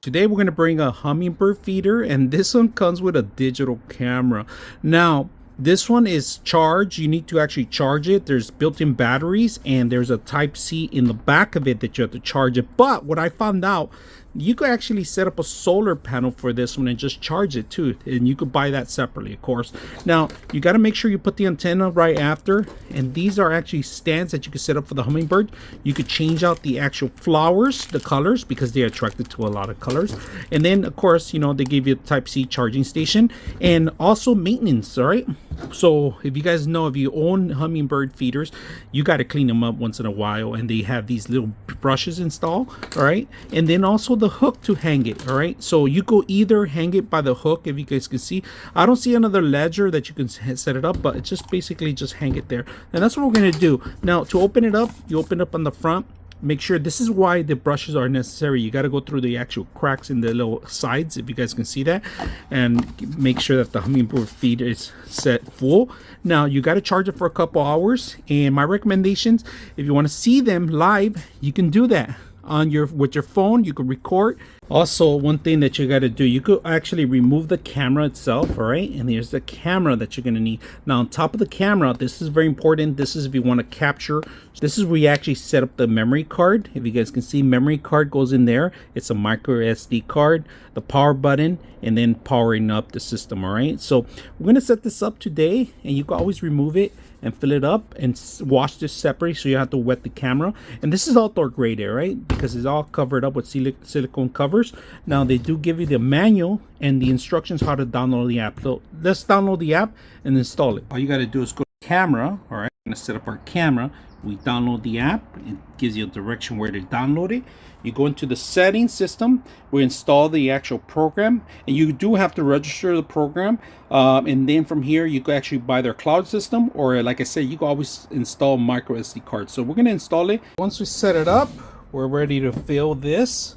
Today we're going to bring a hummingbird feeder, and this one comes with a digital camera. Now, this one is charged. You need to actually charge it. There's built-in batteries, and there's a type C in the back of it that you have to charge it. But what I found out, you could actually set up a solar panel for this one and just charge it too, and you could buy that separately, of course. Now you got to make sure you put the antenna right after, and these are actually stands that you can set up for the hummingbird. You could change out the actual flowers, the colors, because they're attracted to a lot of colors. And then of course, you know, they give you a type C charging station, and also maintenance. All right, so if you guys know, if you own hummingbird feeders, you got to clean them up once in a while, and they have these little brushes installed. All right, and then also the hook to hang it. All right, so you go either hang it by the hook, if you guys can see. I don't see another ledger that you can set it up, but it's just basically just hang it there, and that's what we're going to do. Now to open it up, you open up on the front. Make sure, this is why the brushes are necessary. You got to go through the actual cracks in the little sides, if you guys can see that, and make sure that the hummingbird feed is set full. Now you got to charge it for a couple hours, and my recommendations, if you want to see them live, you can do that on your with your phone. You can record. Also, one thing that you got to do, you could actually remove the camera itself. All right, and here's the camera that you're going to need. Now on top of the camera, this is very important. This is if you want to capture. This is where you actually set up the memory card. If you guys can see, memory card goes in there. It's a micro SD card, the power button, and then powering up the system. All right, so we're going to set this up today, and you can always remove it and fill it up and wash this separately, so you have to wet the camera. And this is outdoor grade, right, because it's all covered up with silicone covers. Now they do give you the manual and the instructions how to download the app. So let's download the app and install it. All you got to do is go to camera. All right, I'm gonna set up our camera. We download the app. It gives you a direction where to download it. You go into the settings system. We install the actual program, and you do have to register the program. And then from here, you can actually buy their cloud system, or like I said, you can always install micro SD cards. So we're gonna install it. Once we set it up, we're ready to fill this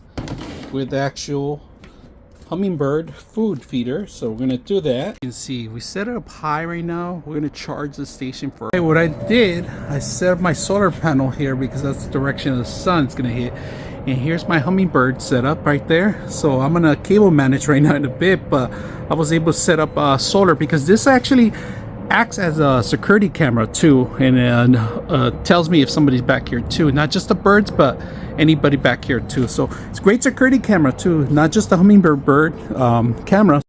with the actual hummingbird food feeder. So we're gonna do that. You can see we set it up high right now. We're gonna charge the station for what I did. I set up my solar panel here because that's the direction the sun's gonna hit. And here's my hummingbird set up right there. So I'm gonna cable manage right now in a bit, but I was able to set up solar because this actually acts as a security camera too, and tells me if somebody's back here too, not just the birds but anybody back here too. So it's a great security camera too, not just the hummingbird camera.